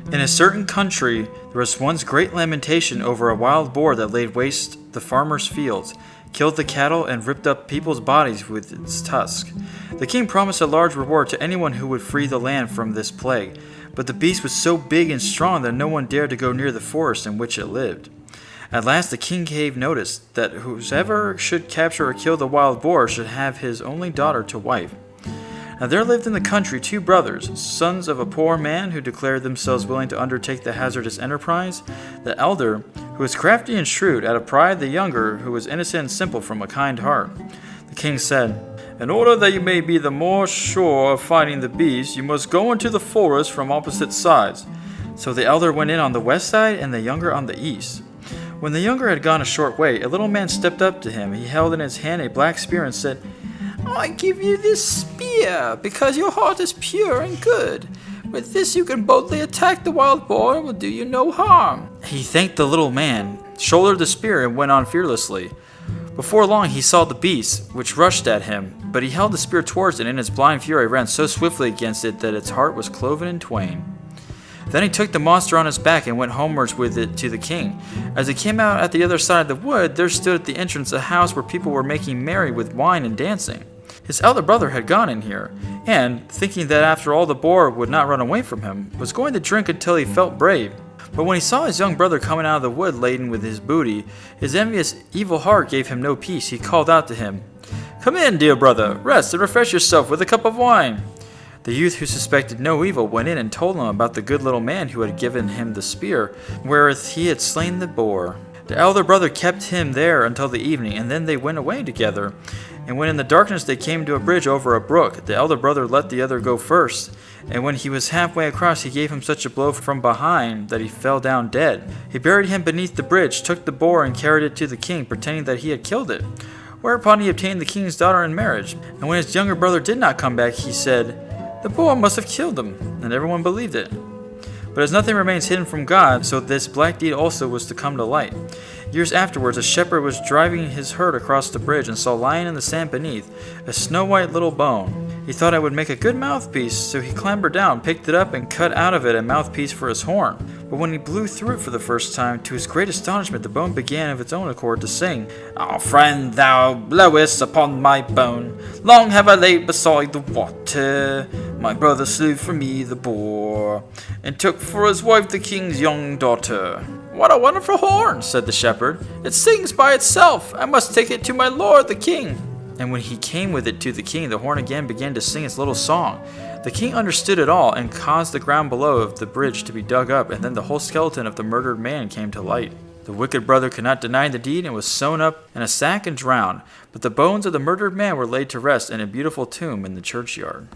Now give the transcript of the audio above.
In a certain country, there was once great lamentation over a wild boar that laid waste the farmers' fields, killed the cattle, and ripped up people's bodies with its tusk. The king promised a large reward to anyone who would free the land from this plague, but the beast was so big and strong that no one dared to go near the forest in which it lived. At last the king gave notice that whoever should capture or kill the wild boar should have his only daughter to wife. Now there lived in the country 2 brothers, sons of a poor man who declared themselves willing to undertake the hazardous enterprise. The elder, who was crafty and shrewd, out of pride; the younger, who was innocent and simple from a kind heart. The king said, "In order that you may be the more sure of finding the beast, you must go into the forest from opposite sides." So the elder went in on the west side and the younger on the east. When the younger had gone a short way, a little man stepped up to him. He held in his hand a black spear and said, "I give you this spear because your heart is pure and good. With this you can boldly attack the wild boar and will do you no harm." He thanked the little man, shouldered the spear, and went on fearlessly. Before long he saw the beast, which rushed at him, but he held the spear towards it, and in his blind fury ran so swiftly against it that its heart was cloven in twain. Then he took the monster on his back and went homewards with it to the king. As he came out at the other side of the wood, there stood at the entrance a house where people were making merry with wine and dancing. His elder brother had gone in here, and, thinking that after all the boar would not run away from him, was going to drink until he felt brave. But when he saw his young brother coming out of the wood laden with his booty, his envious evil heart gave him no peace. He called out to him, "Come in, dear brother, rest and refresh yourself with a cup of wine." The youth, who suspected no evil, went in and told him about the good little man who had given him the spear, wherewith he had slain the boar. The elder brother kept him there until the evening, and then they went away together. And when in the darkness they came to a bridge over a brook, the elder brother let the other go first. And when he was halfway across, he gave him such a blow from behind that he fell down dead. He buried him beneath the bridge, took the boar, and carried it to the king, pretending that he had killed it. Whereupon he obtained the king's daughter in marriage. And when his younger brother did not come back, he said, "The boar must have killed him," and everyone believed it. But as nothing remains hidden from God, so this black deed also was to come to light. Years afterwards, a shepherd was driving his herd across the bridge and saw lying in the sand beneath a snow-white little bone. He thought it would make a good mouthpiece, so he clambered down, picked it up, and cut out of it a mouthpiece for his horn. But when he blew through it for the first time, to his great astonishment, the bone began of its own accord to sing, "Ah, friend, thou blowest upon my bone. Long have I laid beside the water. My brother slew for me the boar, and took for his wife the king's young daughter." "What a wonderful horn," said the shepherd. "It sings by itself. I must take it to my lord the king." And when he came with it to the king, the horn again began to sing its little song. The king understood it all, and caused the ground below of the bridge to be dug up, and then the whole skeleton of the murdered man came to light. The wicked brother could not deny the deed, and was sewn up in a sack and drowned. But the bones of the murdered man were laid to rest in a beautiful tomb in the churchyard.